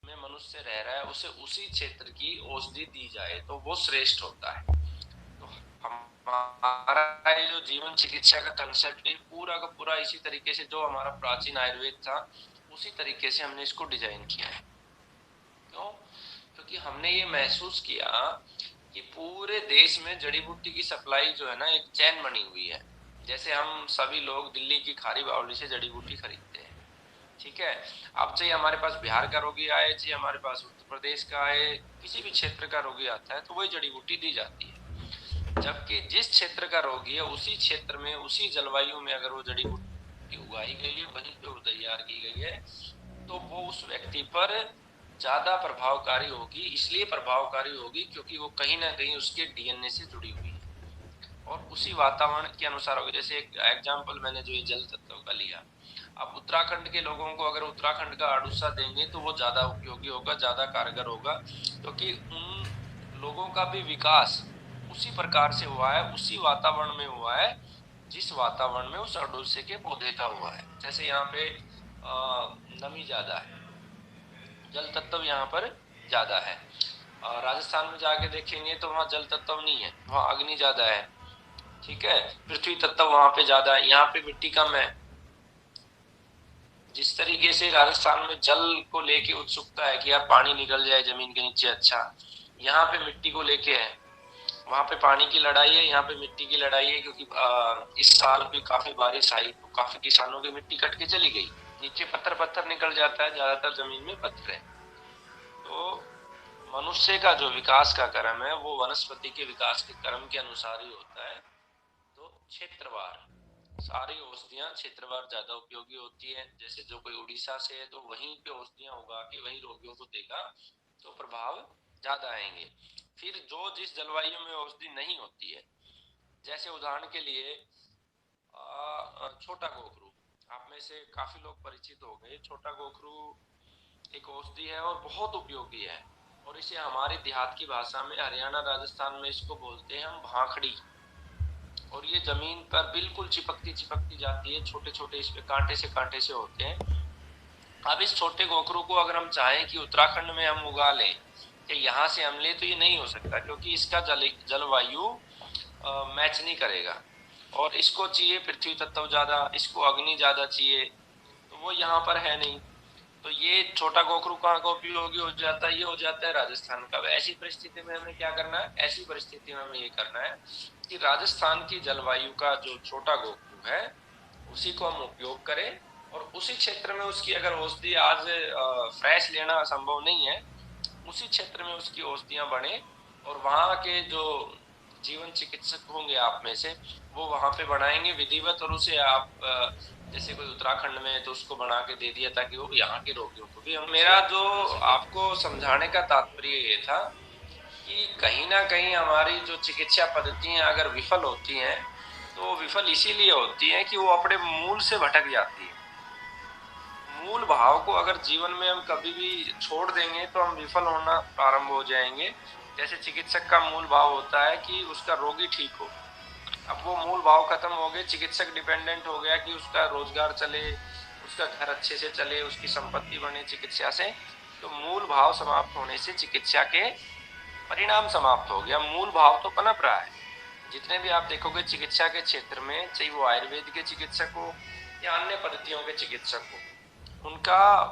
में मनुष्य रह रहा है उसे उसी क्षेत्र की औषधि दी जाए तो वो श्रेष्ठ होता है। तो हमारा ये जो जीवन चिकित्सा का कंसेप्ट है पूरा का पूरा इसी तरीके से, जो हमारा प्राचीन आयुर्वेद था उसी तरीके से हमने इसको डिजाइन किया है। क्यों? क्योंकि हमने ये महसूस किया कि पूरे देश में जड़ी बूटी की सप्लाई जो है ना एक चैन बनी हुई है। जैसे हम सभी लोग दिल्ली की खारी बावली से जड़ी बूटी खरीदते हैं, ठीक है। अब चाहे हमारे पास बिहार का रोगी आए, चाहे हमारे पास उत्तर प्रदेश का आए, किसी भी क्षेत्र का रोगी आता है तो वही जड़ी बूटी दी जाती है। जबकि जिस क्षेत्र का रोगी है उसी क्षेत्र में उसी जलवायु में अगर वो जड़ी बूटी उगाई गई है, वहीं पे वो तैयार की गई है, तो वो उस व्यक्ति पर ज्यादा प्रभावकारी होगी। इसलिए प्रभावकारी होगी क्योंकि वो कहीं ना कहीं उसके डीएनए से जुड़ी हुई है और उसी वातावरण के अनुसार होगी। जैसे एक एग्जाम्पल मैंने जो ये जल तत्व का लिया, अब उत्तराखंड के लोगों को अगर उत्तराखंड का आड़ूसा देंगे तो वो ज्यादा उपयोगी होगा, ज्यादा कारगर होगा, क्योंकि उन लोगों का भी विकास उसी प्रकार से हुआ है, उसी वातावरण में हुआ है जिस वातावरण में उस अड़ूसे के पौधे का हुआ है। जैसे यहाँ पे नमी ज्यादा है, जल तत्व यहाँ पर ज्यादा है। राजस्थान में जाके देखेंगे तो वहाँ जल तत्व नहीं है, वहाँ अग्नि ज्यादा है, ठीक है। पृथ्वी तत्व वहां पे ज्यादा है, यहाँ पे मिट्टी कम है। जिस तरीके से राजस्थान में जल को लेके उत्सुकता है कि यार पानी निकल जाए जमीन के नीचे, अच्छा यहाँ पे मिट्टी को लेके है। वहां पे पानी की लड़ाई है, यहाँ पे मिट्टी की लड़ाई है, क्योंकि इस साल भी काफी बारिश आई तो काफी किसानों की मिट्टी कट के चली गई, नीचे पत्थर पत्थर निकल जाता है, ज्यादातर जमीन में पत्थर है। तो मनुष्य का जो विकास का क्रम है वो वनस्पति के विकास के क्रम के अनुसार ही होता है। तो क्षेत्रवार सारी औषधियां क्षेत्रवार ज्यादा उपयोगी होती है। जैसे जो कोई उड़ीसा से है तो वहीं पे औषधियां उगा के वहीं रोगियों को देगा तो प्रभाव ज्यादा आएंगे। फिर जो जिस जलवायु में औषधि नहीं होती है, जैसे उदाहरण के लिए छोटा गोखरू, आप में से काफी लोग परिचित हो गए। छोटा गोखरू एक औषधि है और बहुत उपयोगी है, और इसे हमारी देहात की भाषा में हरियाणा राजस्थान में इसको बोलते हैं हम भाखड़ी। और ये जमीन पर बिल्कुल चिपकती चिपकती जाती है, छोटे छोटे इस पे कांटे से होते हैं। अब इस छोटे गोखरू को अगर हम चाहें कि उत्तराखंड में हम उगा लें या यहाँ से हम ले, तो ये नहीं हो सकता, क्योंकि इसका जलवायु मैच नहीं करेगा। और इसको चाहिए पृथ्वी तत्व ज्यादा, इसको अग्नि ज्यादा चाहिए, तो वो यहाँ पर है नहीं। तो ये छोटा गोखरू कहाँ का उपयोगी हो जाता है, ये हो जाता है राजस्थान का। ऐसी परिस्थिति में हमें क्या करना है, ऐसी परिस्थिति में हमें ये करना है कि राजस्थान की जलवायु का जो छोटा गोखरू है उसी को हम उपयोग करें, और उसी क्षेत्र में उसकी अगर औषधि आज फ्रेश लेना संभव नहीं है, उसी क्षेत्र में उसकी औषधियां बने, और वहां के जो जीवन चिकित्सक होंगे आप में से, वो वहां पे बनाएंगे विधिवत, और उसे आप जैसे कोई उत्तराखंड में तो उसको बना के दे दिया ताकि वो यहाँ के रोगियों को भी हम। मेरा जो आपको समझाने का तात्पर्य ये था कि कहीं ना कहीं हमारी जो चिकित्सा पद्धतियां अगर विफल होती हैं तो विफल इसीलिए होती हैं कि वो अपने मूल से भटक जाती है। मूल भाव को अगर जीवन में हम कभी भी छोड़ देंगे तो हम विफल होना प्रारंभ हो जाएंगे। जैसे चिकित्सक का मूल भाव होता है कि उसका रोगी ठीक हो, अब वो मूल भाव खत्म हो गए, चिकित्सक डिपेंडेंट हो गया कि उसका रोजगार चले, उसका घर अच्छे से चले, उसकी संपत्ति बने चिकित्सा से। तो मूल भाव समाप्त होने से चिकित्सा के परिणाम समाप्त हो गया, मूल भाव तो पनप रहा है। जितने भी आप देखोगे चिकित्सा के क्षेत्र में, चाहे वो आयुर्वेद के चिकित्सक हो या अन्य पद्धतियों के चिकित्सक हो, उनका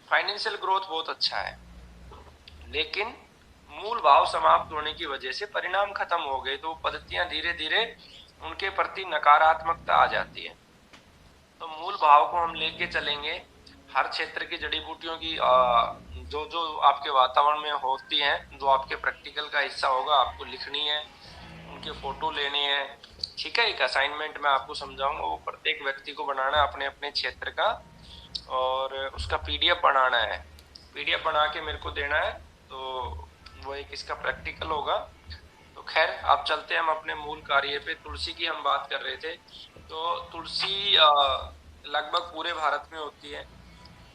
फाइनेंशियल ग्रोथ बहुत अच्छा है, लेकिन मूल भाव समाप्त होने की वजह से परिणाम खत्म हो गए, तो पद्धतियां धीरे धीरे उनके प्रति नकारात्मकता आ जाती है। तो मूल भाव को हम लेके चलेंगे। हर क्षेत्र की जड़ी बूटियों की जो जो आपके वातावरण में होती हैं, जो आपके प्रैक्टिकल का हिस्सा होगा, आपको लिखनी है, उनके फोटो लेने हैं, ठीक है। एक असाइनमेंट में आपको समझाऊंगा, वो प्रत्येक व्यक्ति को बनाना है अपने अपने क्षेत्र का, और उसका पीडीएफ बनाना है। पीडीएफ बना के मेरे को देना है, तो वो एक इसका प्रैक्टिकल होगा। तो खैर आप चलते हैं हम अपने मूल कार्य पे। तुलसी की हम बात कर रहे थे, तो तुलसी लगभग पूरे भारत में होती है।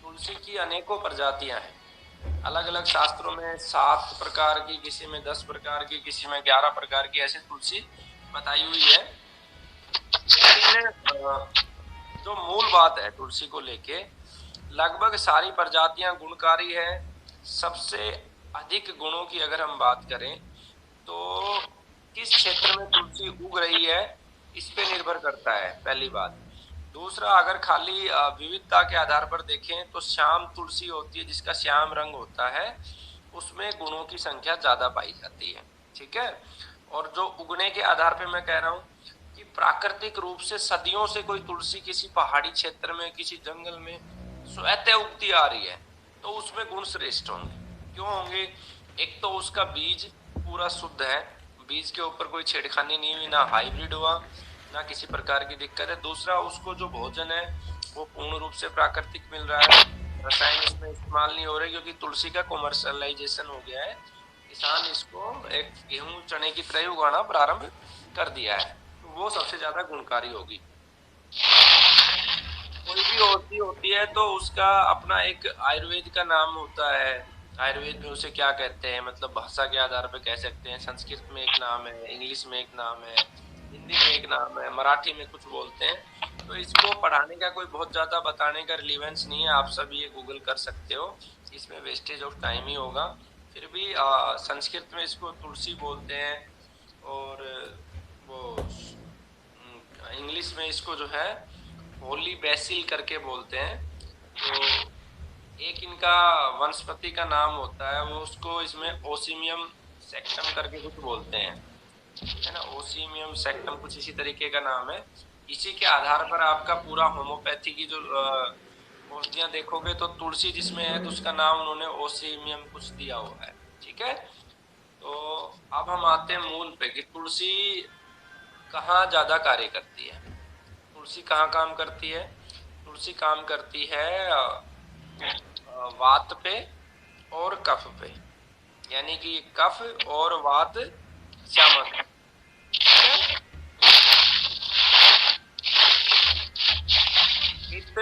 तुलसी की अनेकों प्रजातियां हैं, अलग अलग शास्त्रों में 7 प्रकार की, किसी में 10 प्रकार की, किसी में 11 प्रकार की, ऐसे तुलसी बताई हुई है। लेकिन जो मूल बात है तुलसी को लेके, लगभग सारी प्रजातियां गुणकारी है, सबसे अधिक गुणों की अगर हम बात करें तो किस क्षेत्र में तुलसी उग रही है इस पे निर्भर करता है, पहली बात। दूसरा, अगर खाली विविधता के आधार पर देखें तो श्याम तुलसी होती है जिसका श्याम रंग होता है, उसमें गुणों की संख्या ज्यादा पाई जाती है। ठीक है। और जो उगने के आधार पे मैं कह रहा हूं कि प्राकृतिक रूप से सदियों से कोई तुलसी किसी पहाड़ी क्षेत्र में, किसी जंगल में स्वतः उगती आ रही है, तो उसमें गुण श्रेष्ठ होंगे। क्यों होंगे? एक तो उसका बीज पूरा शुद्ध है, बीज के ऊपर कोई छेड़खानी नहीं हुई, ना हाइब्रिड हुआ, ना किसी प्रकार की दिक्कत है। दूसरा, उसको जो भोजन है वो पूर्ण रूप से प्राकृतिक मिल रहा है, रसायन इसमें इस्तेमाल नहीं हो रहे, क्योंकि तुलसी का कॉमर्शलाइजेशन हो गया है। किसान इसको एक गेहूं चने की तरह उगाना प्रारंभ कर दिया है, तो वो सबसे ज्यादा गुणकारी होगी। कोई भी औषधि होती है तो उसका अपना एक आयुर्वेद का नाम होता है। आयुर्वेद में उसे क्या कहते हैं, मतलब भाषा के आधार पर कह सकते हैं, संस्कृत में एक नाम है, इंग्लिश में एक नाम है, हिंदी में एक नाम है, मराठी में कुछ बोलते हैं। तो इसको पढ़ाने का कोई बहुत ज्यादा बताने का रिलीवेंस नहीं है, आप सभी ये गूगल कर सकते हो, इसमें वेस्टेज ऑफ टाइम ही होगा। फिर भी संस्कृत में इसको तुलसी बोलते हैं, और वो इंग्लिश में इसको जो है होली बेसिल करके बोलते हैं। तो एक इनका वनस्पति का नाम होता है, वो उसको इसमें ओसिमियम सेक्टम करके कुछ बोलते हैं, है ना, ओसिमियम सेक्टम कुछ इसी तरीके का नाम है। इसी के आधार पर आपका पूरा होम्योपैथी की जो औषधियां देखोगे तो तुलसी जिसमें है तो उसका नाम उन्होंने ओसिमियम कुछ दिया हुआ है। ठीक है। तो अब हम आते हैं मूल पे कि तुलसी कहाँ ज्यादा कार्य करती है। तुलसी कहाँ काम करती है? तुलसी काम करती है वात पे और कफ पे, यानी कि कफ और वात शामक। पित्त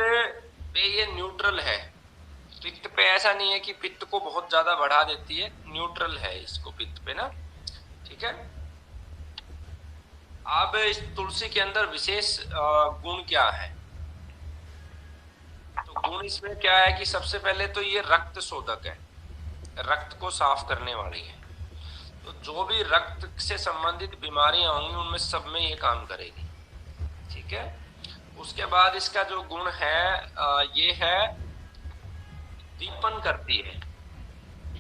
पे ये न्यूट्रल है। पित्त पे ऐसा नहीं है कि पित्त को बहुत ज्यादा बढ़ा देती है, न्यूट्रल है इसको पित्त पे ना। ठीक है। अब इस तुलसी के अंदर विशेष गुण क्या है? तो गुण इसमें क्या है कि सबसे पहले तो ये रक्त शोधक है, रक्त को साफ करने वाली है। तो जो भी रक्त से संबंधित बीमारियां होंगी उनमें सब में ये काम करेगी। ठीक है। उसके बाद इसका जो गुण है ये है दीपन करती है।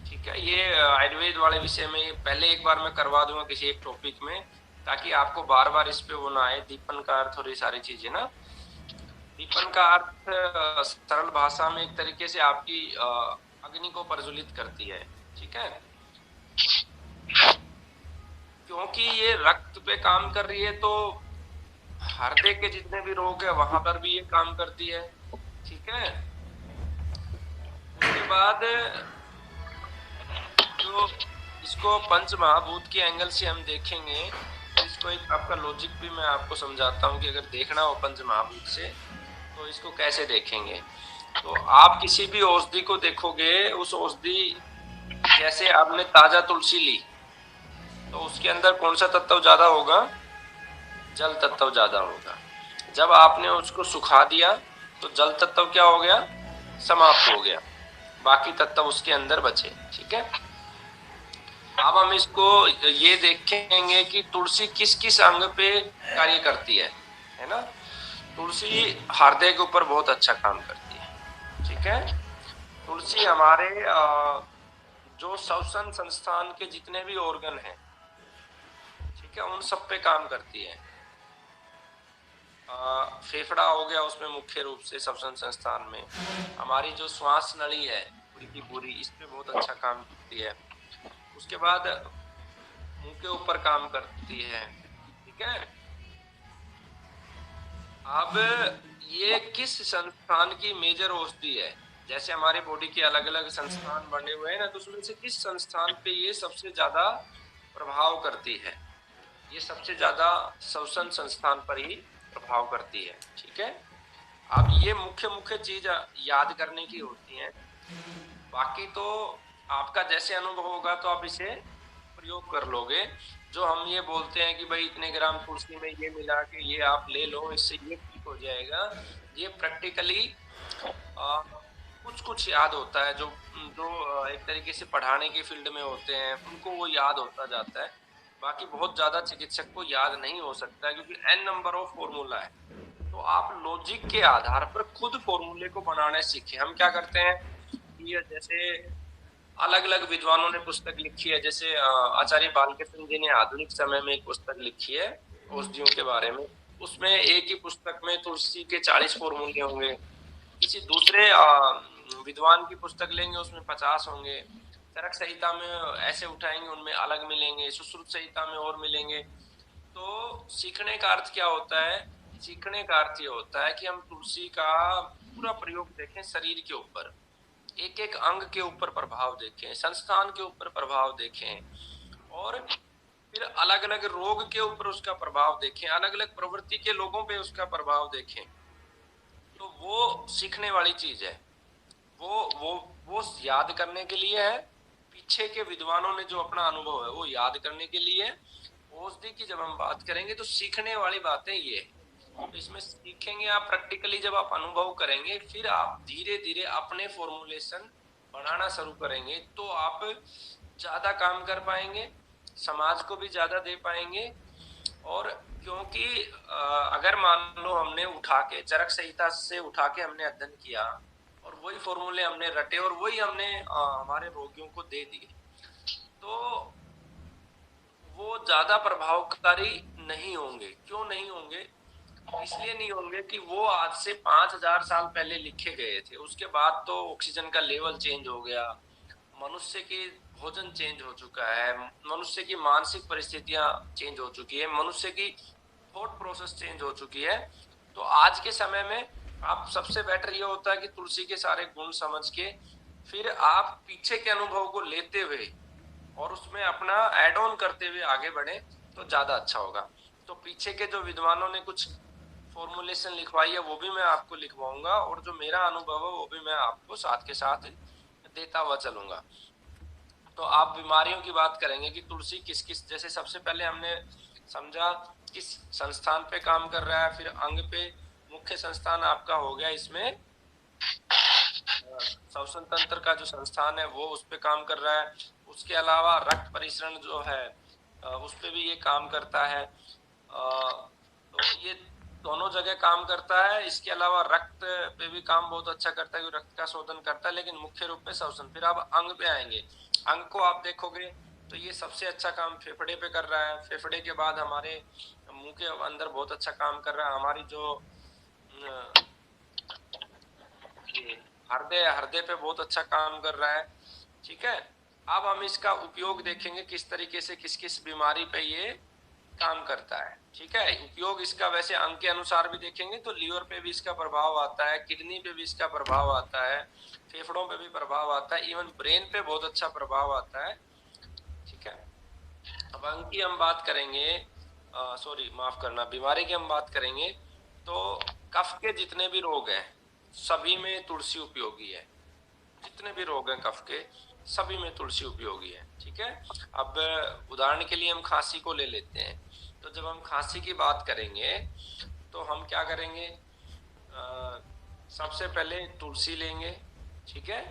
ठीक है। ये आयुर्वेद वाले विषय में पहले एक बार मैं करवा दूंगा किसी एक टॉपिक में, ताकि आपको बार बार इस पे वो ना आए। दीपन का अर्थ और ये सारी चीजें ना, दीपन का अर्थ सरल भाषा में एक तरीके से आपकी अग्नि को प्रज्वलित करती है। ठीक है। क्योंकि ये रक्त पे काम कर रही है तो हृदय के जितने भी रोग है वहां पर भी ये काम करती है। ठीक है। उसके बाद जो इसको पंच महाभूत के एंगल से हम देखेंगे तो इसको एक आपका लॉजिक भी मैं आपको समझाता हूँ कि अगर देखना हो पंच महाभूत से तो इसको कैसे देखेंगे। तो आप किसी भी औषधि को देखोगे, उस औषधि जैसे आपने ताजा तुलसी ली तो उसके अंदर कौन सा तत्व ज्यादा होगा? जल तत्व ज्यादा होगा। जब आपने उसको सुखा दिया तो जल तत्व क्या हो गया? समाप्त हो गया, बाकी तत्व उसके अंदर बचे। ठीक है। अब हम इसको ये देखेंगे कि तुलसी किस किस अंग पे कार्य करती है ना। तुलसी हृदय के ऊपर बहुत अच्छा काम करती है। ठीक है। तुलसी हमारे जो श्वसन संस्थान के जितने भी ऑर्गन हैं, ठीक है, उन सब पे काम करती है। फेफड़ा हो गया उसमें मुख्य रूप से श्वसन संस्थान में, हमारी जो श्वास नली है पूरी की पूरी इस पे बहुत अच्छा काम करती है। उसके बाद मुंह के ऊपर काम करती है। ठीक है। अब ये किस संस्थान की मेजर औषधि है? जैसे हमारे बॉडी के अलग अलग संस्थान बने हुए हैं ना, तो उसमें से किस संस्थान पे ये सबसे ज्यादा प्रभाव करती है? ये सबसे ज्यादा श्वसन संस्थान पर ही प्रभाव करती है। ठीक है। अब ये मुख्य मुख्य चीज याद करने की होती हैं, बाकी तो आपका जैसे अनुभव होगा तो आप इसे प्रयोग कर लोगे। जो हम ये बोलते हैं कि भाई इतने ग्राम तुलसी में ये मिला के ये आप ले लो, इससे ये ठीक हो जाएगा, ये प्रैक्टिकली कुछ कुछ याद होता है, जो जो एक तरीके से पढ़ाने के फील्ड में होते हैं उनको वो याद होता जाता है। बाकी बहुत ज्यादा चिकित्सक को याद नहीं हो सकता है, क्योंकि एन नंबर ऑफ फॉर्मूला है। तो आप लॉजिक के आधार पर खुद फॉर्मूले को बनाने सीखें। हम क्या करते हैं कि जैसे अलग अलग विद्वानों ने पुस्तक लिखी है, जैसे आचार्य बालकृष्ण जी ने आधुनिक समय में एक पुस्तक लिखी है औषधियों के बारे में। उसमें एक ही पुस्तक में तुलसी के 40 फॉर्मूले होंगे। किसी दूसरे विद्वान की पुस्तक लेंगे, उसमें 50 होंगे। चरक संहिता में ऐसे उठाएंगे, उनमें अलग मिलेंगे। सुश्रुत संहिता में और मिलेंगे। तो सीखने का अर्थ क्या होता है? सीखने का अर्थ ये होता है कि हम तुलसी का पूरा प्रयोग देखें, शरीर के ऊपर एक एक अंग के ऊपर प्रभाव देखें, संस्थान के ऊपर प्रभाव देखें, और फिर अलग अलग रोग के ऊपर उसका प्रभाव देखें, अलग अलग प्रवृत्ति के लोगों पे उसका प्रभाव देखें। तो वो सीखने वाली चीज है। वो वो याद करने के लिए है। पीछे के विद्वानों ने जो अपना अनुभव है वो याद करने के लिए है। औषधि की जब हम बात करेंगे तो सीखने वाली बातें ये है। तो इसमें सीखेंगे आप प्रैक्टिकली, जब आप अनुभव करेंगे फिर आप धीरे धीरे अपने फॉर्मुलेशन बनाना शुरू करेंगे, तो आप ज्यादा काम कर पाएंगे, समाज को भी ज्यादा दे पाएंगे। और क्योंकि अगर मान लो हमने उठा के चरक संहिता से उठा के हमने अध्ययन किया और वही फॉर्मूले हमने रटे और वही हमने हमारे रोगियों को दे दिए, तो वो ज्यादा प्रभावकारी नहीं होंगे। क्यों नहीं होंगे? इसलिए नहीं होंगे कि वो आज से 5000 साल पहले लिखे गए थे। उसके बाद तो ऑक्सीजन का लेवल चेंज हो गया, मनुष्य की भोजन चेंज हो चुका है, मनुष्य की मानसिक परिस्थितियां चेंज हो चुकी है, मनुष्य की थॉट प्रोसेस चेंज हो चुकी है। तो आज के समय में आप सबसे बेटर ये होता है कि तुलसी के सारे गुण समझ के फिर आप पीछे के अनुभव को लेते हुए और उसमें अपना एड ऑन करते हुए आगे बढ़े तो ज्यादा अच्छा होगा। तो पीछे के जो विद्वानों ने कुछ फॉर्मुलेशन लिखवाई है वो भी मैं आपको लिखवाऊंगा, और जो मेरा अनुभव है वो भी मैं आपको साथ के साथ देता हुआ चलूंगा। तो आप बीमारियों की बात करेंगे कि तुलसी किस किस, जैसे सबसे पहले हमने समझा किस संस्थान पे काम कर रहा है, फिर अंग पे। मुख्य संस्थान आपका हो गया इसमें श्वसन तंत्र का जो संस्थान है वो उस पे काम कर रहा है। उसके अलावा रक्त परिसरण जो है उस पे भी ये काम करता है। तो ये दोनों जगह काम करता है। इसके अलावा रक्त पे भी काम बहुत अच्छा करता है, रक्त का शोधन करता है, लेकिन मुख्य रूप में श्वसन। फिर आप अंग पे आएंगे। अंग को आप देखोगे तो ये सबसे अच्छा काम फेफड़े पे कर रहा है। फेफड़े के बाद हमारे मुंह के अंदर बहुत अच्छा काम कर रहा है हमारी जो हृदय, हृदय पे बहुत अच्छा काम कर रहा है। ठीक है। अब हम इसका उपयोग देखेंगे किस तरीके से किस किस बीमारी पे ये काम करता है। ठीक है। उपयोग इसका वैसे अंग के अनुसार भी देखेंगे तो लीवर पे भी इसका प्रभाव आता है, किडनी पे भी इसका प्रभाव आता है, फेफड़ों पे भी प्रभाव आता है, इवन ब्रेन पे बहुत अच्छा प्रभाव आता है। ठीक है। अब अंग की हम बात करेंगे, सॉरी माफ करना, बीमारी की हम बात करेंगे तो कफ के जितने भी रोग हैं सभी में तुलसी उपयोगी है। जितने भी रोग हैं कफ के सभी में तुलसी उपयोगी है। ठीक है। अब उदाहरण के लिए हम खांसी को ले लेते हैं। तो जब हम खांसी की बात करेंगे तो हम क्या करेंगे, सबसे पहले तुलसी लेंगे। ठीक है।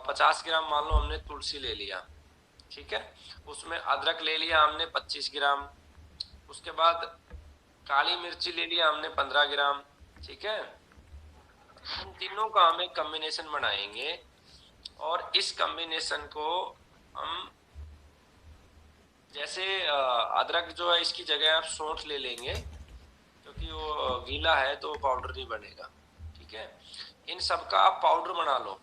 50 ग्राम मान लो हमने तुलसी ले लिया। ठीक है। उसमें अदरक ले लिया हमने 25 ग्राम। उसके बाद काली मिर्ची ले लिया हमने 15 ग्राम। ठीक है। इन तीनों का हम एक कॉम्बिनेशन बनाएंगे और इस कॉम्बिनेशन को हम, जैसे अदरक जो है इसकी जगह आप सौंठ ले लेंगे, क्योंकि वो गीला है तो पाउडर नहीं बनेगा। ठीक है। इन सबका आप पाउडर बना लो।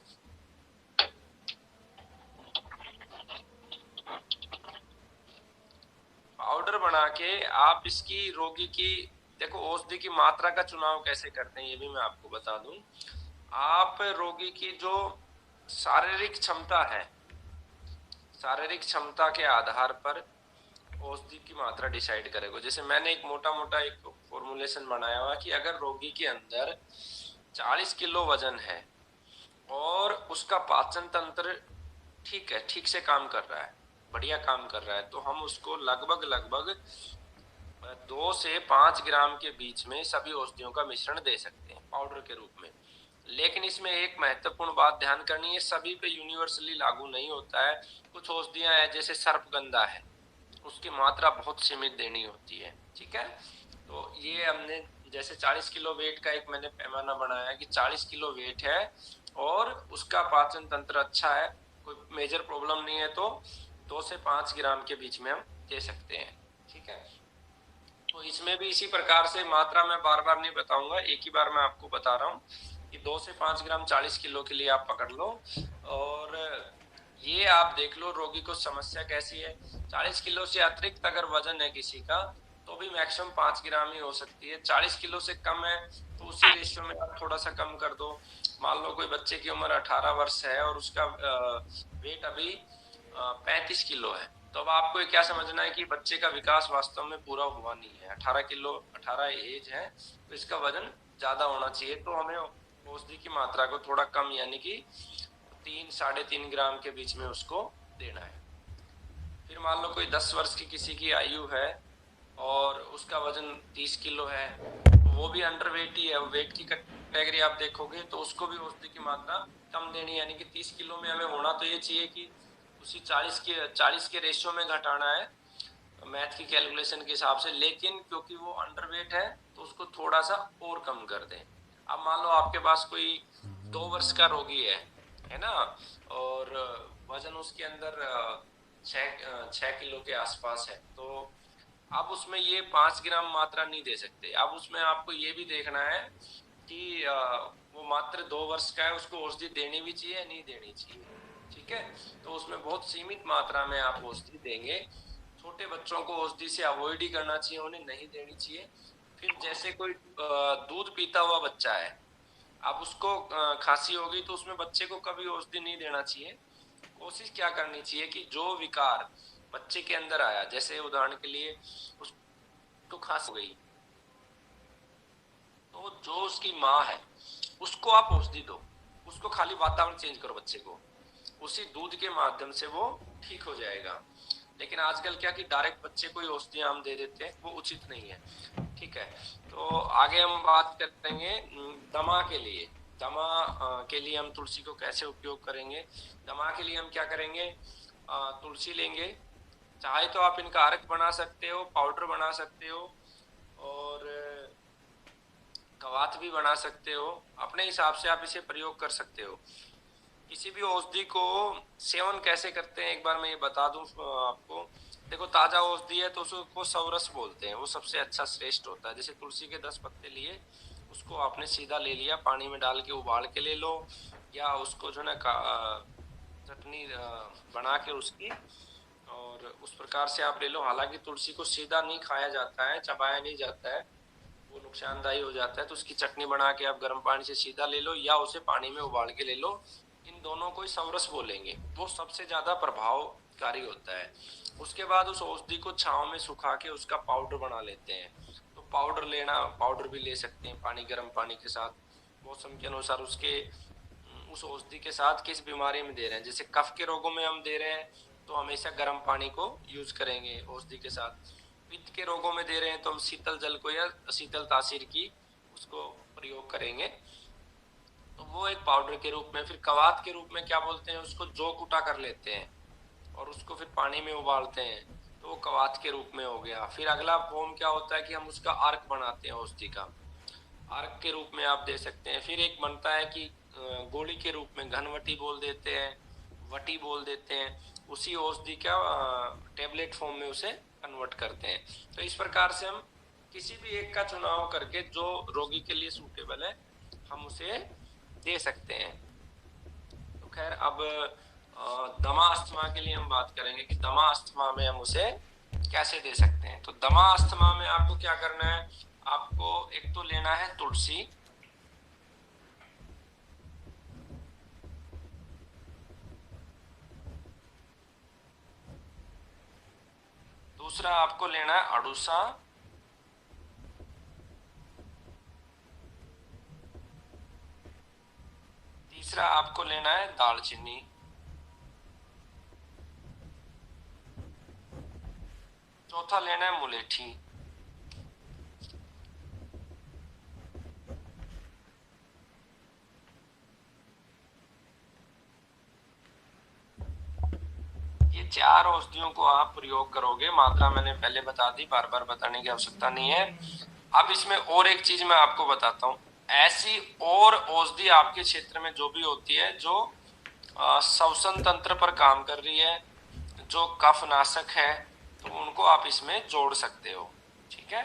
पाउडर बना के आप इसकी रोगी की, देखो औषधि की मात्रा का चुनाव कैसे करते हैं ये भी मैं आपको बता दूं। आप रोगी की जो शारीरिक क्षमता है, शारीरिक क्षमता के आधार पर औषधि की मात्रा डिसाइड करेगा। जैसे मैंने एक मोटा मोटा एक फॉर्मुलेशन बनाया हुआ कि अगर रोगी के अंदर 40 किलो वजन है और उसका पाचन तंत्र ठीक है, ठीक से काम कर रहा है, बढ़िया काम कर रहा है, तो हम उसको लगभग लगभग 2 से 5 ग्राम के बीच में सभी औषधियों का मिश्रण दे सकते हैं पाउडर के रूप में। लेकिन इसमें एक महत्वपूर्ण बात ध्यान करनी है, सभी पे यूनिवर्सली लागू नहीं होता है। कुछ औषधियां हैं जैसे सर्पगंधा है, उसकी मात्रा बहुत सीमित देनी होती है, ठीक है। तो ये हमने जैसे 40 किलो वेट का एक मैंने पैमाना बनाया कि 40 किलो वेट है और उसका पाचन तंत्र अच्छा है, कोई मेजर प्रॉब्लम नहीं है, तो 2 से 5 ग्राम के बीच में हम दे सकते हैं, ठीक है। तो इसमें भी इसी प्रकार से मात्रा मैं बार बार नहीं बताऊंगा, एक ही बार मैं आपको बता रहा हूँ कि 2 से 5 ग्राम 40 किलो के लिए आप पकड़ लो। और ये आप देख लो रोगी को समस्या कैसी है। 40 किलो से अतिरिक्त अगर वजन है किसी का तो भी मैक्सिमम 5 ग्राम ही हो सकती है। 40 किलो से कम है तो उसी रेशियो में आप थोड़ा सा कम कर दो। मान लो कोई बच्चे की उम्र 18 वर्ष है और उसका वेट अभी 35 किलो है, तो अब आपको क्या समझना है कि बच्चे का विकास वास्तव में पूरा हुआ नहीं है। 18 किलो, 18 एज है, तो इसका वजन ज्यादा होना चाहिए। तो हमें औषधि की मात्रा को थोड़ा कम यानी कि 3-3.5 ग्राम के बीच में उसको देना है। फिर मान लो कोई 10 वर्ष की किसी की आयु है और उसका वजन 30 किलो है, तो वो भी अंडर वेट ही है। वेट की कैटेगरी आप देखोगे तो उसको भी औषधि की मात्रा कम देनी, यानी कि 30 किलो में हमें होना तो ये चाहिए कि उसी 40 के रेशियो में घटाना है मैथ की कैलकुलेशन के हिसाब से। लेकिन क्योंकि वो अंडर वेट है तो उसको थोड़ा सा और कम कर दें। अब मान लो आपके पास कोई 2 वर्ष का रोगी है ना, और वजन उसके अंदर 6 किलो के आसपास है, तो आप उसमें ये 5 ग्राम मात्रा नहीं दे सकते। अब उसमें आपको ये भी देखना है कि वो मात्र 2 वर्ष का है, उसको औषधि देनी भी चाहिए नहीं देनी चाहिए, ठीक है। तो उसमें बहुत सीमित मात्रा में आप औषधि देंगे। छोटे बच्चों को औषधि से अवॉइड ही करना चाहिए, उन्हें नहीं देनी चाहिए। फिर जैसे कोई दूध पीता हुआ बच्चा है, अब उसको खांसी होगी तो उसमें बच्चे को कभी औषधि नहीं देना चाहिए। कोशिश क्या करनी चाहिए कि जो विकार बच्चे के अंदर आया, जैसे उदाहरण के लिए उसको खांसी हो गई, तो जो उसकी माँ है उसको आप औषधि दो, उसको खाली वातावरण चेंज करो बच्चे को, उसी दूध के माध्यम से वो ठीक हो जाएगा। लेकिन आजकल क्या कि डायरेक्ट बच्चे को ही औषधियां हम दे देते हैं, वो उचित नहीं है, ठीक है। तो आगे हम बात करेंगे दमा के लिए। दमा के लिए हम तुलसी को कैसे उपयोग करेंगे। दमा के लिए हम क्या करेंगे, तुलसी लेंगे, चाहे तो आप इनका अर्क बना सकते हो, पाउडर बना सकते हो, और कवात भी बना सकते हो, अपने हिसाब से आप इसे प्रयोग कर सकते हो। किसी भी औषधि को सेवन कैसे करते हैं एक बार मैं ये बता दूं आपको। देखो ताजा औषधि है तो उसको सवरस बोलते हैं, वो सबसे अच्छा श्रेष्ठ होता है। जैसे तुलसी के 10 पत्ते लिए, उसको आपने सीधा ले लिया, पानी में डाल के उबाल के ले लो, या उसको जो है ना चटनी बना के उसकी, और उस प्रकार से आप ले लो। हालांकि तुलसी को सीधा नहीं खाया जाता है, चबाया नहीं जाता है, वो नुकसानदायी हो जाता है। तो उसकी चटनी बना के आप गर्म पानी से सीधा ले लो या उसे पानी में उबाल के ले लो। इन दोनों को ही सवरस बोलेंगे, वो सबसे ज्यादा प्रभावकारी होता है। उसके बाद उस औषधि को छांव में सुखा के उसका पाउडर बना लेते हैं। तो पाउडर लेना, पाउडर भी ले सकते हैं पानी, गर्म पानी के साथ, मौसम के अनुसार उसके उस औषधि के साथ किस बीमारी में दे रहे हैं। जैसे कफ के रोगों में हम दे रहे हैं तो हमेशा गर्म पानी को यूज करेंगे औषधि के साथ। पित्त के रोगों में दे रहे हैं तो हम शीतल जल को या शीतल तासीर की उसको प्रयोग करेंगे, तो वो एक पाउडर के रूप में। फिर कवात के रूप में क्या बोलते हैं उसको, जौ कुटा कर लेते हैं और उसको फिर पानी में उबालते हैं, तो वो कवात के रूप में हो गया। फिर अगला फॉर्म क्या होता है कि हम उसका अर्क बनाते हैं औषधि का, अर्क के रूप में आप दे सकते हैं। फिर एक बनता है कि गोली के रूप में, घनवटी बोल देते हैं, वटी बोल देते हैं, उसी औषधि का टेबलेट फॉर्म में उसे कन्वर्ट करते हैं। तो इस प्रकार से हम किसी भी एक का चुनाव करके जो रोगी के लिए सूटेबल है हम उसे दे सकते हैं। तो खैर अब दमा अस्थमा के लिए हम बात करेंगे कि दमा अस्थमा में हम उसे कैसे दे सकते हैं। तो दमा अस्थमा में आपको क्या करना है, आपको एक तो लेना है तुलसी, दूसरा आपको लेना है अड़ूसा, तीसरा आपको लेना है दालचीनी, चौथा लेना है मुलेठी। चार औषधियों को आप प्रयोग करोगे, मात्रा मैंने पहले बता दी, बार बार बताने की आवश्यकता नहीं है। अब इसमें और एक चीज मैं आपको बताता हूँ, ऐसी और औषधि आपके क्षेत्र में जो भी होती है जो श्वसन तंत्र पर काम कर रही है, जो कफ नाशक है, तो उनको आप इसमें जोड़ सकते हो। ठीक है,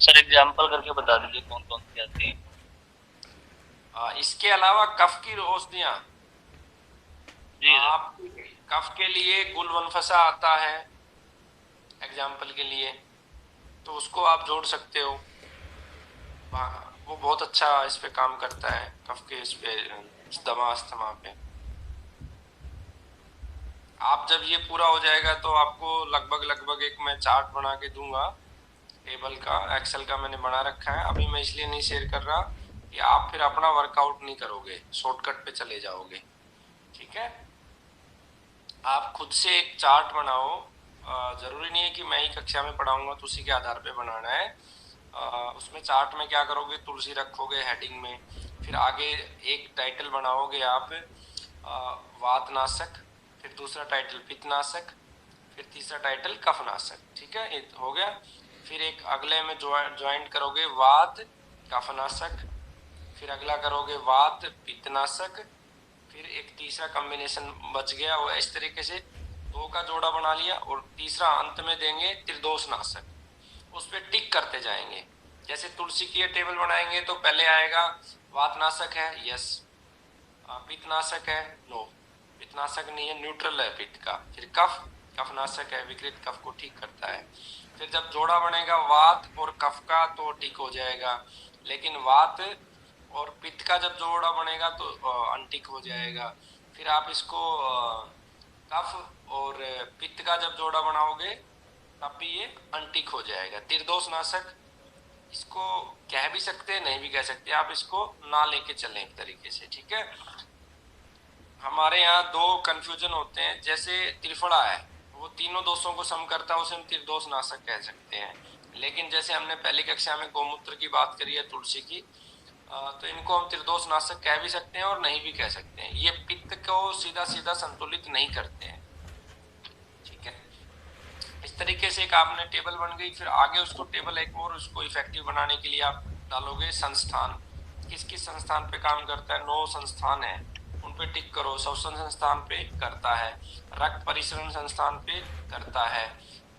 सर एग्जाम्पल करके बता दीजिए कौन कौन सी आती है। इसके अलावा कफ की औषधियां, जी सर। आप कफ के लिए गुलवनफसा आता है एग्जाम्पल के लिए, तो उसको आप जोड़ सकते हो। वो बहुत अच्छा इस पे काम करता है, कफ के इस पे दमा अस्थमा पे। आप जब ये पूरा हो जाएगा तो आपको लगभग लगभग एक मैं चार्ट बना के दूंगा, टेबल का, एक्सेल का मैंने बना रखा है, अभी मैं इसलिए नहीं शेयर कर रहा कि आप फिर अपना वर्कआउट नहीं करोगे, शॉर्टकट पे चले जाओगे। ठीक है, आप खुद से एक चार्ट बनाओ, जरूरी नहीं है कि मैं ही कक्षा में पढ़ाऊंगा तो उसी के आधार पे बनाना है। उसमें चार्ट में क्या करोगे, तुलसी रखोगे हेडिंग में, फिर आगे एक टाइटल बनाओगे आप वातनाशक, फिर दूसरा टाइटल पित्तनाशक, फिर तीसरा टाइटल कफनाशक। ठीक है, ये हो गया। फिर एक अगले में ज्वाइंट करोगे वात कफनाशक, फिर अगला करोगे वात पित्तनाशक, फिर एक तीसरा कॉम्बिनेशन बच गया, वो इस तरीके से दो का जोड़ा बना लिया, और तीसरा अंत में देंगे त्रिदोष नाशक, उस पर टिक करते जाएंगे। जैसे तुलसी की टेबल बनाएंगे तो पहले आएगा वातनाशक है, यस, पित्तनाशक है, नो, पित्तनाशक नहीं है, न्यूट्रल है पित्त का। फिर कफ, कफनाशक है, विकृत कफ को ठीक करता है। फिर जब जोड़ा बनेगा वात और कफ का तो ठीक हो जाएगा, लेकिन वात और पित्त का जब जोड़ा बनेगा तो अनटिक हो जाएगा। फिर आप इसको कफ और पित्त का जब जोड़ा बनाओगे तब भी ये अनटिक हो जाएगा। त्रिदोष नाशक, इसको कह भी सकते हैं नहीं भी कह सकते, आप इसको ना लेके चलें एक तरीके से। ठीक है, हमारे यहाँ दो कंफ्यूजन होते हैं, जैसे त्रिफला है वो तीनों दोषों को सम करता है, उसे हम त्रिदोष नाशक कह सकते हैं। लेकिन जैसे हमने पहली कक्षा में गौमूत्र की बात करी है, तुलसी की, तो इनको हम त्रिदोष नाशक कह भी सकते हैं और नहीं भी कह सकते हैं, ये पित्त को सीधा सीधा संतुलित नहीं करते हैं। ठीक है, इस तरीके से एक आपने टेबल बन गई। फिर आगे उसको टेबल एक और उसको इफेक्टिव बनाने के लिए आप डालोगे संस्थान, किस किस संस्थान पे काम करता है, 9 संस्थान है, उन पे टिक करो। श्वसन संस्थान पे करता है, रक्त परिसरण संस्थान पे करता है,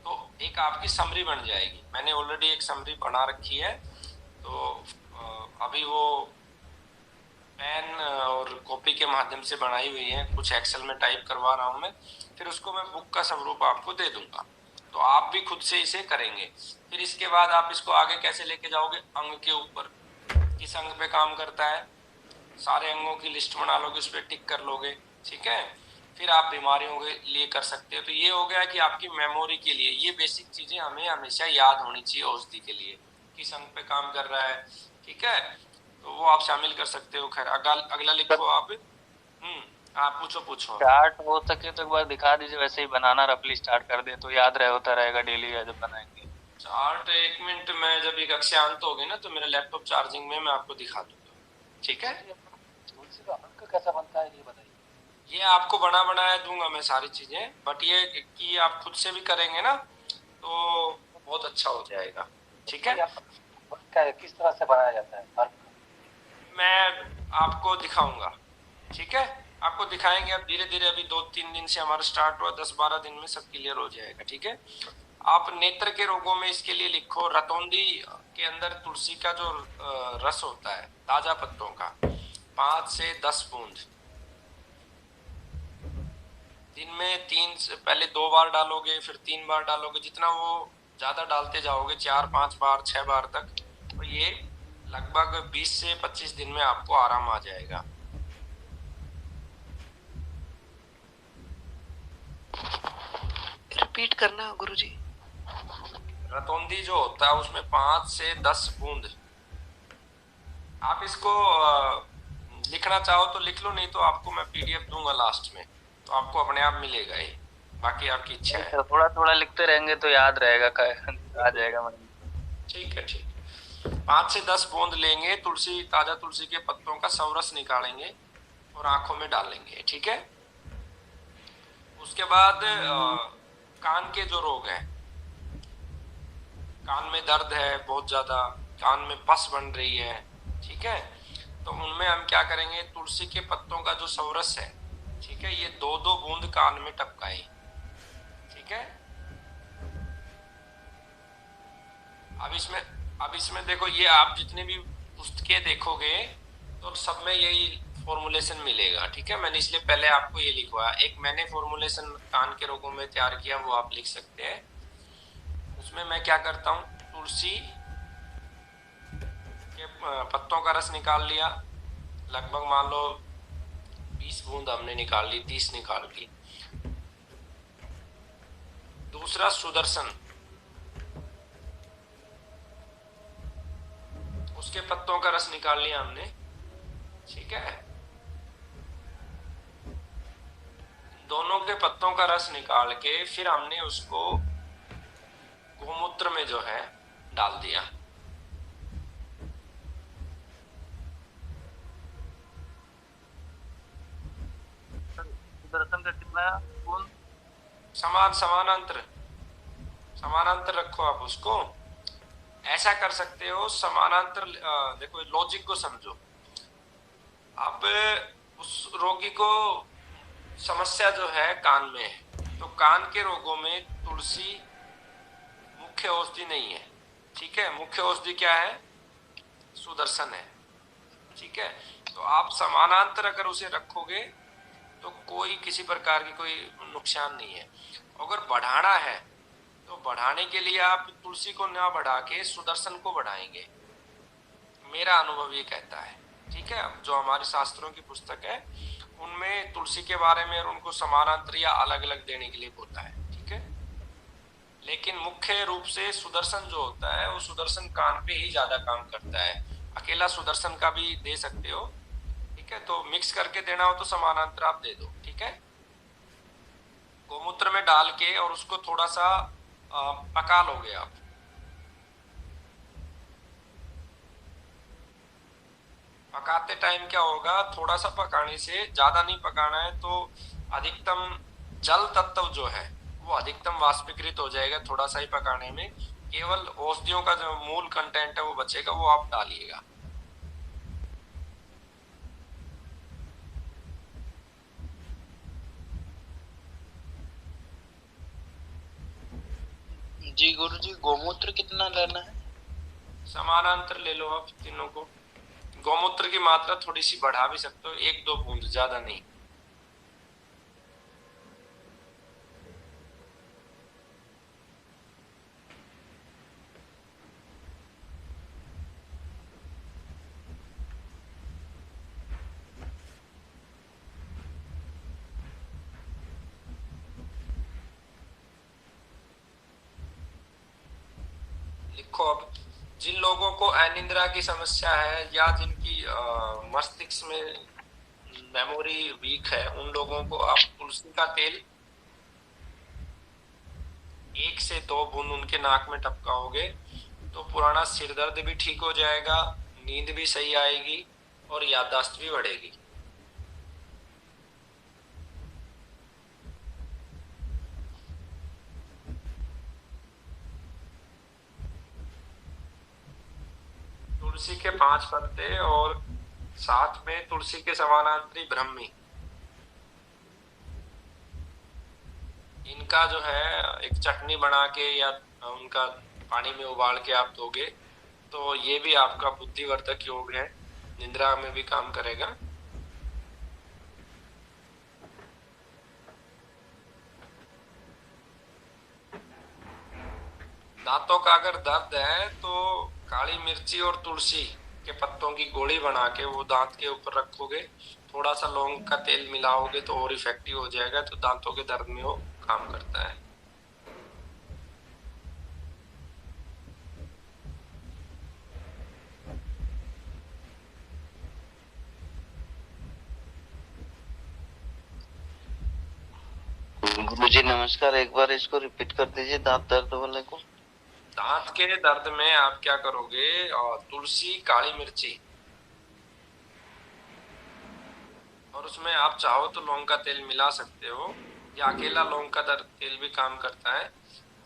तो एक आपकी समरी बन जाएगी। मैंने ऑलरेडी एक समरी बना रखी है, तो अभी वो पेन और कॉपी के माध्यम से बनाई हुई है, कुछ एक्सेल में टाइप करवा रहा हूँ मैं, फिर उसको मैं बुक का स्वरूप आपको दे दूंगा, तो आप भी खुद से इसे करेंगे। फिर इसके बाद आप इसको आगे कैसे लेके जाओगे, अंग के ऊपर किस अंग पे काम करता है, सारे अंगों की लिस्ट बना लोगे, उस पर टिक कर लोगे। ठीक है, फिर आप बीमारियों के लिए कर सकते हो। तो ये हो गया कि आपकी मेमोरी के लिए ये बेसिक चीजें हमें हमेशा याद होनी चाहिए औषधि के लिए, किस अंग पे काम कर रहा है। ठीक है, तो वो आप शामिल कर सकते हो। खैर अगला लिखो आप। आप पूछो पूछो। चार्ट हो सके तो एक बार दिखा दीजिए, वैसे ही बनाना रफली स्टार्ट कर दे तो याद रहे, होता रहेगा डेली जब बनाएंगे। चार्ट 1 मिनट में, जब ये कक्षा अंत होगी ना तो मेरा लैपटॉप चार्जिंग में, मैं आपको दिखा दूंगा। ठीक है, तुलसी का अर्क कैसा बनता है ये बताइए। ये आपको बना बनाया दूंगा मैं सारी चीजें, बट ये कि आप खुद से भी करेंगे ना तो बहुत अच्छा हो जाएगा। ठीक है, क्या किस तरह से बनाया जाता है अर्क? मैं आपको दिखाऊंगा। ठीक है, आपको दिखाएंगे। अब धीरे धीरे, अभी 2-3 दिन से हमारा स्टार्ट हुआ, 10-12 दिन में सब क्लियर हो जाएगा। ठीक है, आप नेत्र के रोगों में इसके लिए लिखो, रतौंदी के अंदर तुलसी का जो रस होता है ताजा पत्तों का, 5 से 10 बूंद दिन में, पहले 2 बार डालोगे, फिर 3 बार डालोगे, जितना वो ज्यादा डालते जाओगे, 4-5 बार 6 बार तक, तो ये लगभग 20 से 25 दिन में आपको आराम आ जाएगा। रिपीट करना गुरुजी। रतौंदी जो होता है उसमें 5 से 10 बूंद, आप इसको लिखना चाहो तो लिख लो, नहीं तो आपको मैं पीडीएफ दूंगा लास्ट में, तो आपको अपने आप मिलेगा ये, बाकी आपकी इच्छा है। थोड़ा थोड़ा लिखते रहेंगे तो याद रहेगा, आ जाएगा मन में। ठीक है, ठीक। 5 से 10 बूंद लेंगे तुलसी, ताजा तुलसी के पत्तों का सवरस निकालेंगे और आंखों में डालेंगे, ठीक है। उसके बाद कान के जो रोग हैं, कान में दर्द है बहुत ज्यादा, कान में पस बन रही है, ठीक है, तो उनमें हम क्या करेंगे, तुलसी के पत्तों का जो सवरस है, ठीक है, ये 2-2 बूंद कान में टपकाएं, ठीक है। अब इसमें देखो, ये आप जितनी भी पुस्तकें देखोगे तो सब में यही फॉर्मुलेशन मिलेगा, ठीक है। मैंने इसलिए पहले आपको ये लिखवाया। एक मैंने फॉर्मुलेशन कान के रोगों में तैयार किया, वो आप लिख सकते हैं। उसमें मैं क्या करता हूँ, तुलसी के पत्तों का रस निकाल लिया, लगभग मान लो 20 बूंद हमने निकाल ली, 30 निकाल ली। दूसरा सुदर्शन, उसके पत्तों का रस निकाल लिया हमने, ठीक है। दोनों के पत्तों का रस निकाल के फिर हमने उसको गोमूत्र में जो है डाल दिया। सुदर्शन का कितना बूंद? समानांतर समानांतर रखो आप उसको। ऐसा कर सकते हो समानांतर, देखो लॉजिक को समझो। अब उस रोगी को समस्या जो है कान में है, तो कान के रोगों में तुलसी मुख्य औषधि नहीं है, ठीक है। मुख्य औषधि क्या है, सुदर्शन है, ठीक है। तो आप समानांतर अगर उसे रखोगे तो कोई किसी प्रकार की कोई नुकसान नहीं है। अगर बढ़ाना है तो बढ़ाने के लिए आप तुलसी को ना बढ़ा के सुदर्शन को बढ़ाएंगे, मेरा अनुभव ये कहता है, ठीक है। जो हमारे शास्त्रों की पुस्तक है उनमें तुलसी के बारे में और उनको समानांतर या अलग अलग देने के लिए बोलता है, ठीक है। लेकिन मुख्य रूप से सुदर्शन जो होता है वो सुदर्शन कान पे ही ज्यादा काम करता है। अकेला सुदर्शन का भी दे सकते हो, ठीक है। तो मिक्स करके देना हो तो समानांतर आप दे दो, ठीक है। गोमूत्र में डाल के और उसको थोड़ा सा पका लोगे आप। पकाते टाइम क्या होगा, थोड़ा सा पकाने से, ज्यादा नहीं पकाना है, तो अधिकतम जल तत्व जो है वो अधिकतम वाष्पीकृत हो जाएगा थोड़ा सा ही पकाने में। केवल औषधियों का जो मूल कंटेंट है वो बचेगा, वो आप डालिएगा। जी गुरु जी, गोमूत्र कितना लेना है? समानांतर ले लो आप तीनों को। गौमूत्र की मात्रा थोड़ी सी बढ़ा भी सकते हो, 1-2 बूंद, ज्यादा नहीं। लिखो अब। जिन लोगों को अनिद्रा की समस्या है या जिनकी मस्तिष्क में मेमोरी वीक है, उन लोगों को आप तुलसी का तेल 1 से 2 बूंद उनके नाक में टपकाओगे तो पुराना सिर दर्द भी ठीक हो जाएगा, नींद भी सही आएगी और याददाश्त भी बढ़ेगी। तुलसी के 5 पत्ते और साथ में तुलसी के समानांतरी ब्रह्मी, इनका जो है एक चटनी बना के या उनका पानी में उबाल के आप दोगे तो ये भी आपका बुद्धिवर्धक योग है, निद्रा में भी काम करेगा। दांतों का अगर दर्द है तो काली मिर्ची और तुलसी के पत्तों की गोली बना के वो दांत के ऊपर रखोगे, थोड़ा सा लौंग का तेल मिलाओगे तो और इफेक्टिव हो जाएगा, तो दांतों के दर्द में वो काम करता है। गुरु जी नमस्कार, एक बार इसको रिपीट कर दीजिए, दांत दर्द वाले को। दांत के दर्द में आप क्या करोगे, तुलसी, काली मिर्ची, और उसमें आप चाहो तो लौंग का तेल मिला सकते हो, या अकेला लौंग का तेल भी काम करता है।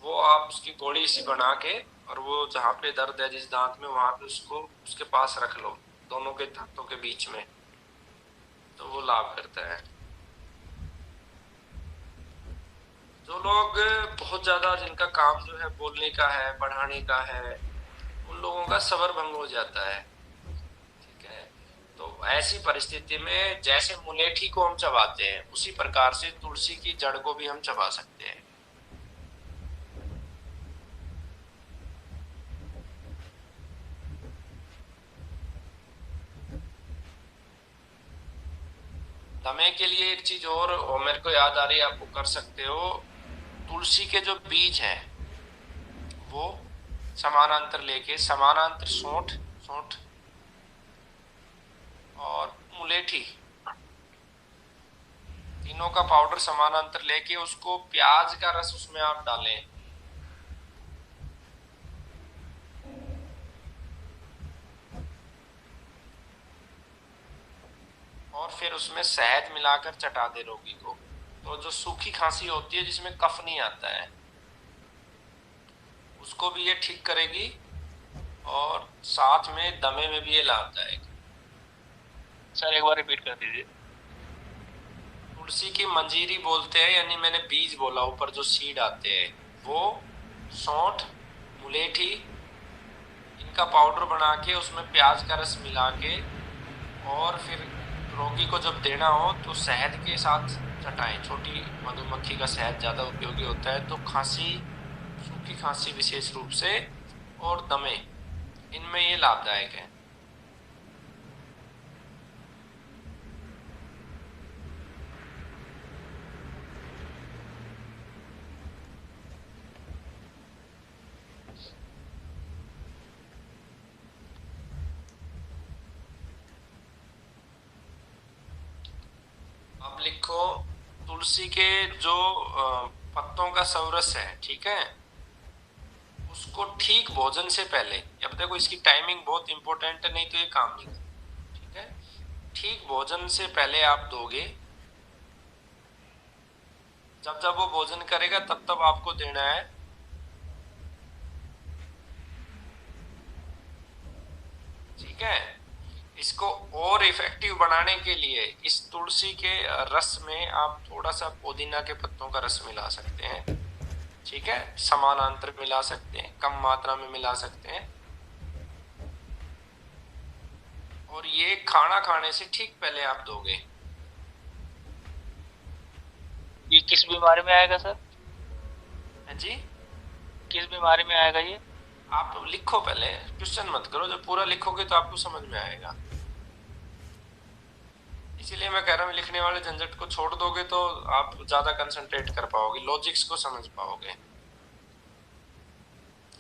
वो आप उसकी गोली सी बना के, और वो जहाँ पे दर्द है जिस दांत में, वहां पे उसको उसके पास रख लो, दोनों के दांतों के बीच में, तो वो लाभ करता है। जो लोग बहुत ज्यादा, जिनका काम जो है बोलने का है, पढ़ाने का है, उन लोगों का सबर भंग हो जाता है। ठीक है, तो ऐसी परिस्थिति में जैसे मुलेठी को हम चबाते हैं, उसी प्रकार से तुलसी की जड़ को भी हम चबा सकते हैं। दमे के लिए एक चीज और मेरे को याद आ रही है, आपको कर सकते हो। तुलसी के जो बीज हैं वो समानांतर लेके, समानांतर सोंठ, सोंठ और मुलेठी, तीनों का पाउडर समानांतर लेके, उसको प्याज का रस उसमें आप डालें, और फिर उसमें शहद मिलाकर चटा दे रोगी को। तो जो सूखी खांसी होती है जिसमें कफ नहीं आता है, उसको भी ये ठीक करेगी, और साथ में दमे में भी ये लाभदायक। सर एक बार रिपीट कर दीजिए। तुलसी की मंजीरी बोलते हैं, यानी मैंने बीज बोला, ऊपर जो सीड आते हैं वो, सौंठ, मुलेठी, इनका पाउडर बना के उसमें प्याज का रस मिला के, और फिर रोगी को जब देना हो तो शहद के साथ चटाएं। छोटी मधुमक्खी का शहद ज्यादा उपयोगी होता है। तो खांसी, सूखी खांसी विशेष रूप से, और दमे, इनमें ये लाभदायक है। अब लिखो, तुलसी के जो पत्तों का सवरस है, ठीक है, उसको ठीक भोजन से पहले, अब देखो इसकी टाइमिंग बहुत इंपॉर्टेंट है, नहीं तो ये काम नहीं करेगा। ठीक है, ठीक भोजन से पहले आप दोगे। जब जब वो भोजन करेगा तब तब आपको देना है। ठीक है, इसको और इफेक्टिव बनाने के लिए इस तुलसी के रस में आप थोड़ा सा पुदीना के पत्तों का रस मिला सकते हैं। ठीक है, समानांतर मिला सकते हैं, कम मात्रा में मिला सकते हैं। और ये खाना खाने से ठीक पहले आप दोगे। ये किस बीमारी में आएगा सर? जी, किस बीमारी में आएगा ये? आप लिखो पहले, क्वेश्चन मत करो, जब पूरा लिखोगे तो आपको समझ में आएगा। इसीलिए मैं कह रहा हूँ, लिखने वाले झंझट को छोड़ दोगे तो आप ज्यादा कंसंट्रेट कर पाओगे, लॉजिक्स को समझ पाओगे।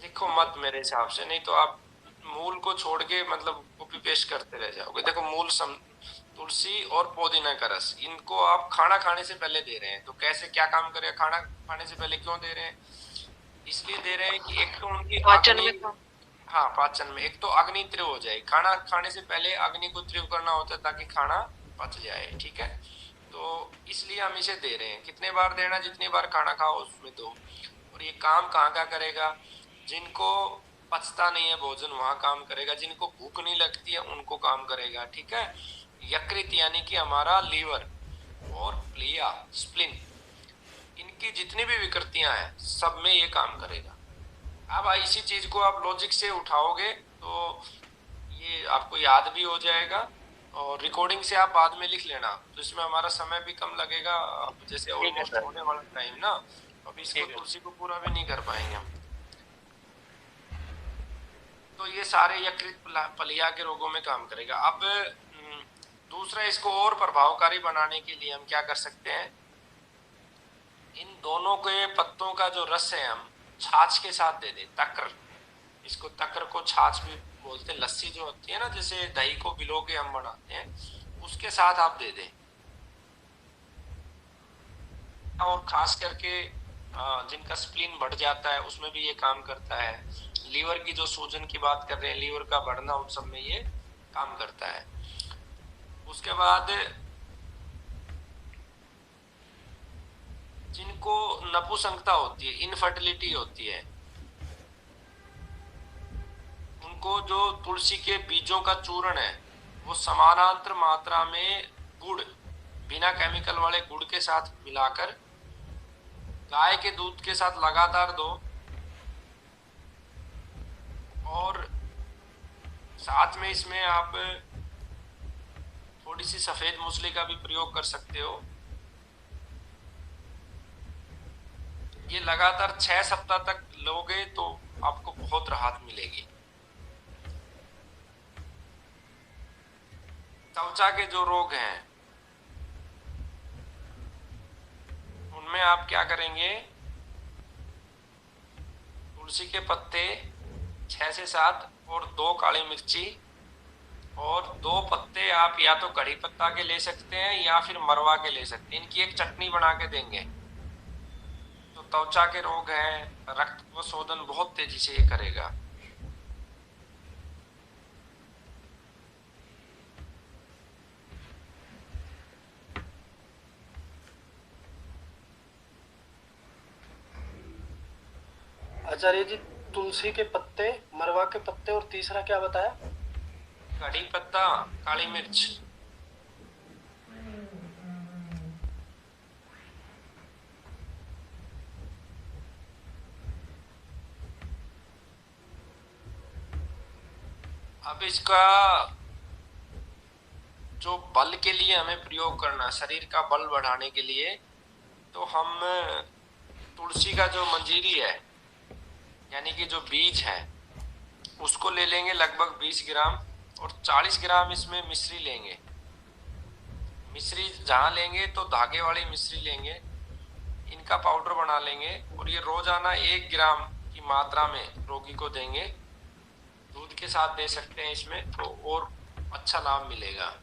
लिखो मत मेरे हिसाब से, नहीं तो आप मूल को छोड़ के मतलब कॉपी पेस्ट करते रह जाओगे। देखो मूल तुलसी और पुदीना का रस, इनको आप खाना खाने से पहले दे रहे हैं, तो कैसे क्या काम करेगा? खाना खाने से पहले क्यों दे रहे हैं? इसलिए दे रहे हैं कि एक तो उनकी पाचन अग्नि, में, हाँ पाचन में, एक तो अग्नि तीव्र हो जाए। खाना खाने से पहले अग्नि को तीव्र करना होता है ताकि खाना पच जाए। ठीक है, तो इसलिए हम इसे दे रहे हैं। कितने बार देना? जितनी बार खाना खाओ उसमें दो। और ये काम कहाँ का करेगा? जिनको पचता नहीं है भोजन वहां काम करेगा, जिनको भूख नहीं लगती है उनको काम करेगा। ठीक है, यकृत यानी कि हमारा लीवर, और प्लिया, स्प्लिन, इनकी जितनी भी विकृतियां हैं सब में ये काम करेगा। अब इसी चीज को आप लॉजिक से उठाओगे तो ये आपको याद भी हो जाएगा, और रिकॉर्डिंग से आप बाद में लिख लेना, तो इसमें हमारा समय भी कम लगेगा। अब जैसे ऑलमोस्ट होने वाला टाइम ना, अब इसको तुलसी को पूरा भी नहीं कर पाएंगे हम। तो ये सारे यकृत, पलिया के रोगों में काम करेगा। अब दूसरा, इसको और प्रभावकारी बनाने के लिए हम क्या कर सकते हैं? इन दोनों के पत्तों का जो रस है हम छाछ के साथ दे दें। तक्र, इसको तक्र को छाछ भी बोलते हैं। लस्सी जो होती है ना, जैसे दही को भिगो के हम बनाते हैं, उसके साथ आप दे दें। और खास करके जिनका स्प्लीन बढ़ जाता है उसमें भी ये काम करता है। लीवर की जो सूजन की बात कर रहे हैं, लीवर का बढ़ना, उन सब में ये काम करता है। उसके बाद जिनको नपुंसकता होती है, इनफर्टिलिटी होती है, उनको जो तुलसी के बीजों का चूर्ण है वो समानांतर मात्रा में गुड़, बिना केमिकल वाले गुड़ के साथ मिलाकर गाय के दूध के साथ लगातार दो, और साथ में इसमें आप थोड़ी सी सफेद मूसली का भी प्रयोग कर सकते हो। ये लगातार 6 सप्ताह तक लोगे तो आपको बहुत राहत मिलेगी। त्वचा के जो रोग हैं उनमें आप क्या करेंगे, तुलसी के पत्ते 6 से 7 और 2 काली मिर्ची और 2 पत्ते आप या तो कड़ी पत्ता के ले सकते हैं या फिर मरवा के ले सकते हैं। इनकी एक चटनी बना के देंगे तो त्वचा के रोग हैं, रक्त को शोधन बहुत तेजी से ये करेगा। आचार्य जी, तुलसी के पत्ते, मरवा के पत्ते और तीसरा क्या बताया? कड़ी पत्ता, काली मिर्च। अब इसका जो बल के लिए हमें प्रयोग करना, शरीर का बल बढ़ाने के लिए, तो हम तुलसी का जो मंजीरी है यानी कि जो बीज है उसको ले लेंगे लगभग 20 ग्राम, और 40 ग्राम इसमें मिश्री लेंगे। मिश्री जहाँ लेंगे तो धागे वाली मिश्री लेंगे, इनका पाउडर बना लेंगे और ये रोजाना 1 ग्राम की मात्रा में रोगी को देंगे। दूध के साथ दे सकते हैं इसमें, तो और अच्छा लाभ मिलेगा।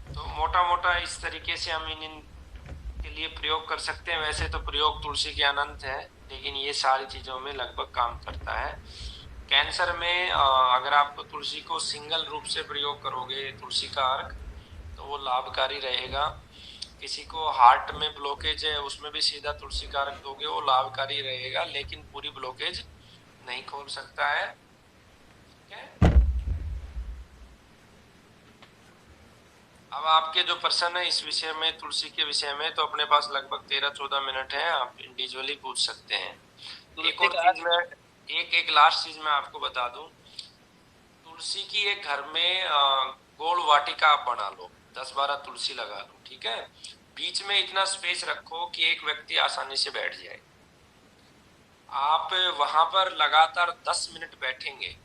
तो मोटा मोटा इस तरीके से हम इन के लिए प्रयोग कर सकते हैं। वैसे तो प्रयोग तुलसी के अनंत है, लेकिन ये सारी चीजों में लगभग काम करता है। कैंसर में अगर आप तुलसी को सिंगल रूप से प्रयोग करोगे, तुलसी का अर्क, तो वो लाभकारी रहेगा। किसी को हार्ट में ब्लॉकेज है उसमें भी सीधा तुलसी का अर्क दोगे, वो लाभकारी रहेगा, लेकिन पूरी ब्लॉकेज नहीं खोल सकता है। ठीक है, अब आपके जो प्रश्न है इस विषय में, तुलसी के विषय में, तो अपने पास लगभग 13-14 मिनट है, आप इंडिविजुअली पूछ सकते हैं। एक और चीज मैं, एक लास्ट चीज मैं आपको बता दूं, तुलसी की एक घर में गोल वाटिका आप बना लो, 10-12 तुलसी लगा लो, ठीक है। बीच में इतना स्पेस रखो कि एक व्यक्ति आसानी से बैठ जाए। आप वहां पर लगातार 10 मिनट बैठेंगे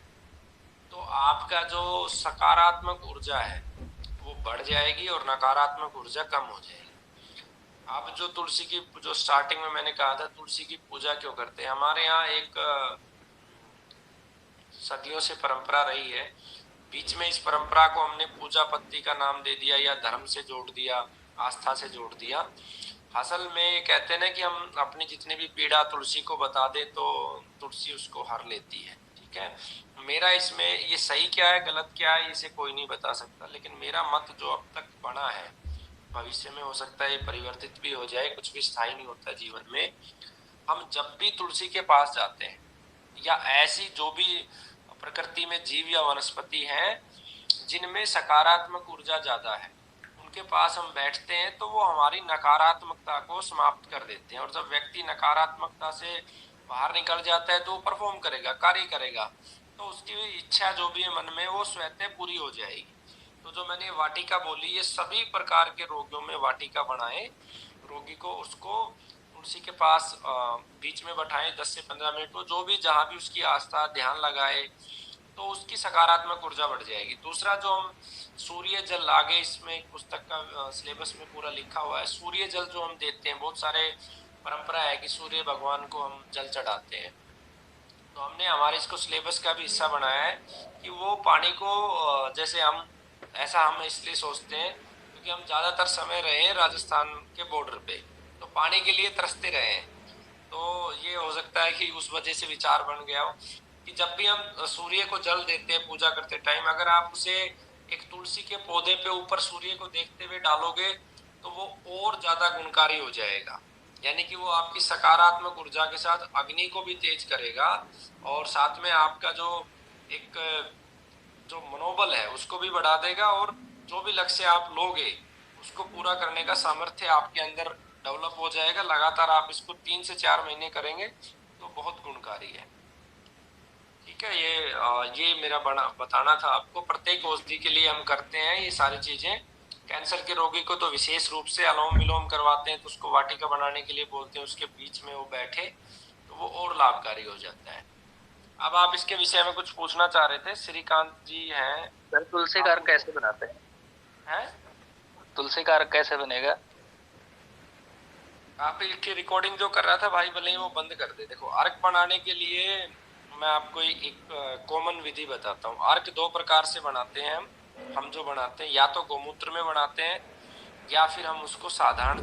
तो आपका जो सकारात्मक ऊर्जा है वो बढ़ जाएगी और नकारात्मक ऊर्जा कम हो जाएगी। आप जो तुलसी की, जो स्टार्टिंग में मैंने कहा था तुलसी की पूजा क्यों करते हैं, हमारे यहाँ एक सदियों से परंपरा रही है। बीच में इस परंपरा को हमने पूजा पत्ती का नाम दे दिया या धर्म से जोड़ दिया, आस्था से जोड़ दिया। असल में कहते हैं ना कि हम अपनी जितनी भी पीड़ा तुलसी को बता दे तो तुलसी उसको हर लेती है। ठीक है, मेरा इसमें ये सही क्या है गलत क्या है इसे कोई नहीं बता सकता, लेकिन मेरा मत जो अब तक बना है, भविष्य में हो सकता है ये परिवर्तित भी हो जाए, कुछ भी स्थायी नहीं होता जीवन में। हम जब भी तुलसी के पास जाते हैं या ऐसी जो भी प्रकृति में जीव या वनस्पति हैं जिनमें सकारात्मक ऊर्जा ज्यादा है, उनके पास हम बैठते हैं तो वो हमारी नकारात्मकता को समाप्त कर देते हैं। और जब व्यक्ति नकारात्मकता से बाहर निकल जाता है तो वो परफॉर्म करेगा, कार्य करेगा, तो उसकी इच्छा जो भी है मन में वो स्वतः पूरी हो जाएगी। तो जो मैंने वाटिका बोली, ये सभी प्रकार के रोगियों में वाटिका बनाए, रोगी को उसको तुलसी के पास बीच में बैठाए 10 से 15 मिनट को, जो भी जहाँ भी उसकी आस्था ध्यान लगाए तो उसकी सकारात्मक ऊर्जा बढ़ जाएगी। दूसरा जो हम सूर्य जल, आगे इसमें एक पुस्तक का सिलेबस में पूरा लिखा हुआ है, सूर्य जल जो हम देते हैं, बहुत सारे परंपरा है कि सूर्य भगवान को हम जल चढ़ाते हैं, तो हमने हमारे इसको सिलेबस का भी हिस्सा बनाया है कि वो पानी को जैसे हम, ऐसा हम इसलिए सोचते हैं क्योंकि हम ज़्यादातर समय रहे हैं राजस्थान के बॉर्डर पे, तो पानी के लिए तरसते रहे हैं। तो ये हो सकता है कि उस वजह से विचार बन गया हो कि जब भी हम सूर्य को जल देते हैं पूजा करते टाइम, अगर आप उसे एक तुलसी के पौधे पे ऊपर सूर्य को देखते हुए डालोगे तो वो और ज्यादा गुणकारी हो जाएगा। यानी कि वो आपकी सकारात्मक ऊर्जा के साथ अग्नि को भी तेज करेगा और साथ में आपका जो एक जो मनोबल है उसको भी बढ़ा देगा, और जो भी लक्ष्य आप लोगे उसको पूरा करने का सामर्थ्य आपके अंदर डेवलप हो जाएगा। लगातार आप इसको 3 से 4 महीने करेंगे तो बहुत गुणकारी है। ठीक है, ये मेरा बताना था आपको। प्रत्येक औषधि के लिए हम करते हैं ये सारी चीजें। कैंसर के रोगी को तो विशेष रूप से अनुलोम विलोम करवाते हैं, तो उसको वाटिका बनाने के लिए बोलते हैं, उसके बीच में वो बैठे तो वो और लाभकारी हो जाता है। अब आप इसके विषय में कुछ पूछना चाह रहे थे, श्रीकांत जी हैं। सर तुलसी का अर्क कैसे बनाते हैं? हैं तुलसी का अर्क कैसे बनेगा? आप इसकी रिकॉर्डिंग जो कर रहा था भाई, भले ही वो बंद कर दे। देखो, अर्क बनाने के लिए मैं आपको एक कॉमन विधि बताता हूँ। अर्क 2 प्रकार से बनाते हैं हम जो बनाते हैं, या तो गौमूत्र में बनाते हैं या फिर हम उसको साधारण